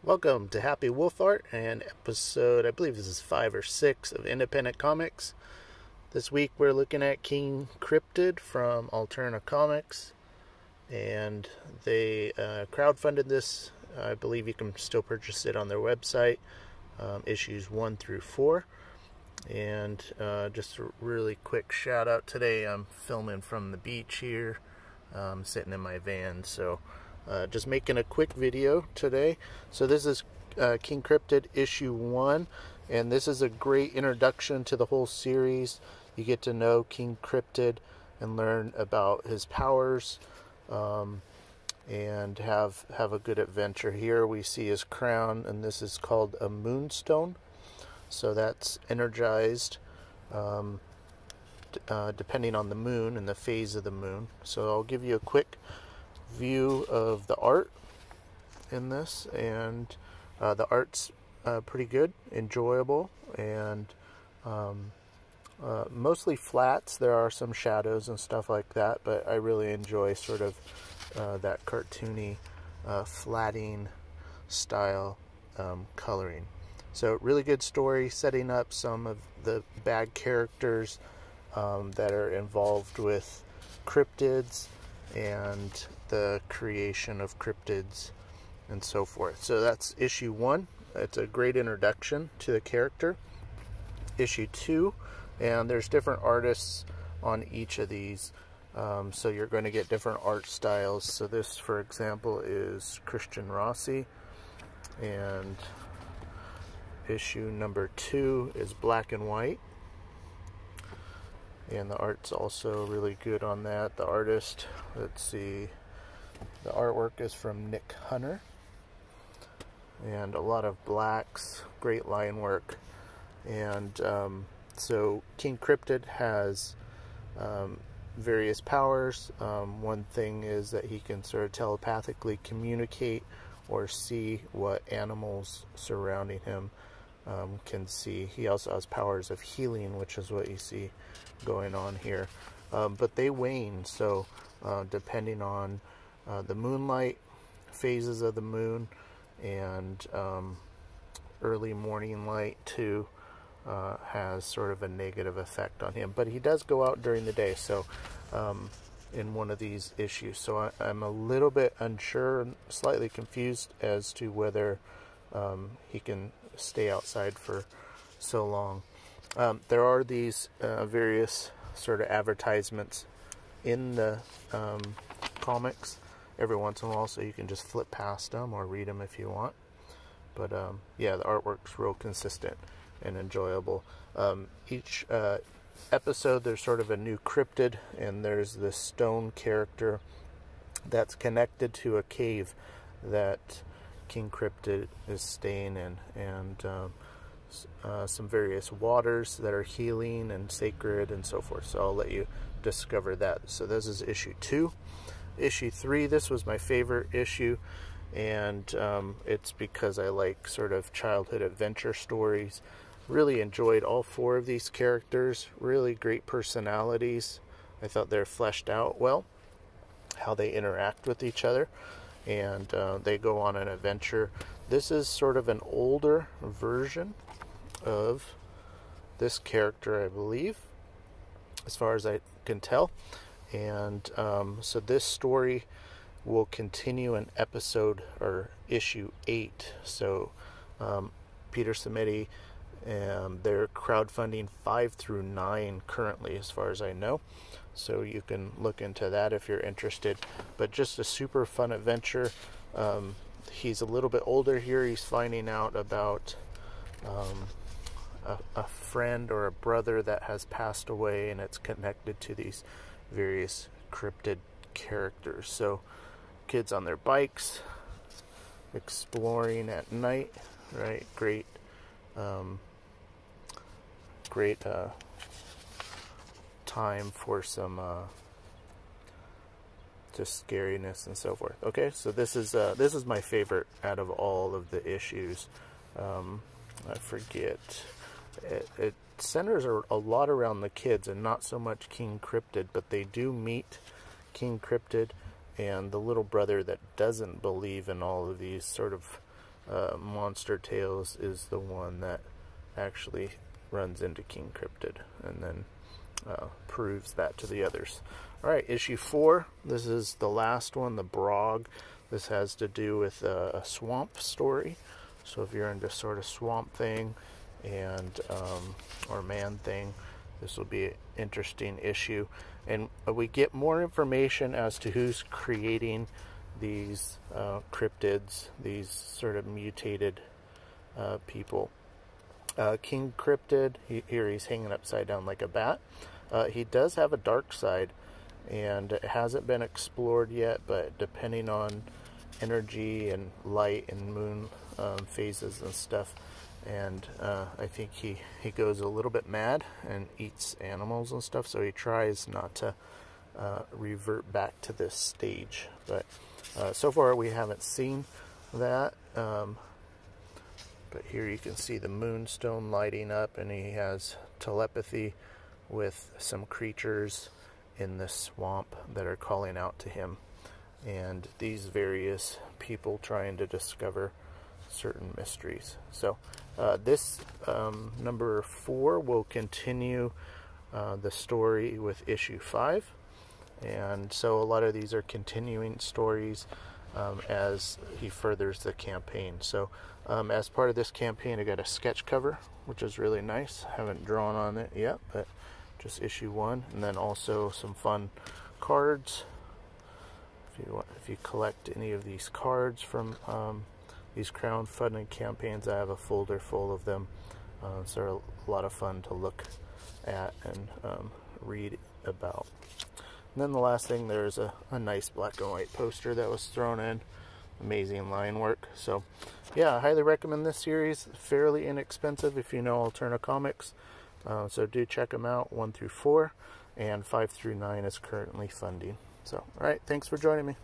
Welcome to Happy Wolf Art and episode, I believe this is 5 or 6 of Independent Comics. This week we're looking at King Cryptid from Alterna Comics, and they crowdfunded this. I believe you can still purchase it on their website, issues 1 through 4. And just a really quick shout out today. I'm filming from the beach here, sitting in my van, so just making a quick video today. So this is King Cryptid issue 1, and this is a great introduction to the whole series. You get to know King Cryptid and learn about his powers, and have a good adventure. Here we see his crown, and this is called a moonstone. So that's energized depending on the moon and the phase of the moon. So I'll give you a quick view of the art in this, and the art's pretty good, enjoyable, and mostly flats. There are some shadows and stuff like that, but I really enjoy sort of that cartoony flatting style coloring. So really good story, setting up some of the bad characters that are involved with cryptids and the creation of cryptids and so forth. So that's issue 1. It's a great introduction to the character. Issue 2, and there's different artists on each of these, so you're going to get different art styles. So this, for example, is Christian Rossi, and issue number 2 is black and white, and the art's also really good on that. The artist, let's see, the artwork is from Nick Hunter, and a lot of blacks, great line work. And so King Cryptid has various powers. One thing is that he can sort of telepathically communicate or see what animals surrounding him can see. He also has powers of healing, which is what you see going on here. But they wane, so depending on the moonlight, phases of the moon, and early morning light too, has sort of a negative effect on him. But he does go out during the day, so in one of these issues. So I'm a little bit unsure and slightly confused as to whether he can stay outside for so long. There are these various sort of advertisements in the comics every once in a while, so you can just flip past them or read them if you want. But yeah, the artwork's real consistent and enjoyable. Each episode there's sort of a new cryptid, and there's this stone character that's connected to a cave that King Cryptid is staying in, and some various waters that are healing and sacred and so forth. So I'll let you discover that. So this is issue 2. Issue 3, this was my favorite issue, and it's because I like sort of childhood adventure stories. Really enjoyed all 4 of these characters. Really great personalities. I thought they're fleshed out well, how they interact with each other, and they go on an adventure. This is sort of an older version of this character, I believe, as far as I can tell. And so this story will continue in episode or issue 8. So Peter Samedi, they're crowdfunding 5 through 9 currently, as far as I know. So you can look into that if you're interested. But just a super fun adventure. He's a little bit older here. He's finding out about a friend or a brother that has passed away, and it's connected to these various cryptid characters. So kids on their bikes, exploring at night, right? Great time for some just scariness and so forth. Okay, so this is my favorite out of all of the issues. I forget, it centers a lot around the kids and not so much King Cryptid, but they do meet King Cryptid and the little brother that doesn't believe in all of these sort of Monster Tales is the one that actually runs into King Cryptid and then proves that to the others. Alright, issue 4. This is the last one, the Brog. This has to do with a swamp story. So if you're into sort of swamp thing and or man thing, this will be an interesting issue. And we get more information as to who's creating these cryptids, these sort of mutated people. King Cryptid, here he's hanging upside down like a bat. He does have a dark side, and it hasn't been explored yet, but depending on energy and light and moon phases and stuff, and I think he goes a little bit mad and eats animals and stuff, so he tries not to revert back to this stage. But so far we haven't seen that. But here you can see the moonstone lighting up, and he has telepathy with some creatures in the swamp that are calling out to him, and these various people trying to discover certain mysteries. So this number 4 will continue the story with issue 5, and so a lot of these are continuing stories as he furthers the campaign. So as part of this campaign, I got a sketch cover, which is really nice. Haven't drawn on it yet, but just issue 1, and then also some fun cards. If you collect any of these cards from these crowdfunding campaigns, I have a folder full of them. So they're a lot of fun to look at and read about. And then the last thing, there's a nice black and white poster that was thrown in. Amazing line work. So yeah, I highly recommend this series. Fairly inexpensive if you know Alterna Comics. So do check them out. 1 through 4, and 5 through 9 is currently funding. So alright, thanks for joining me.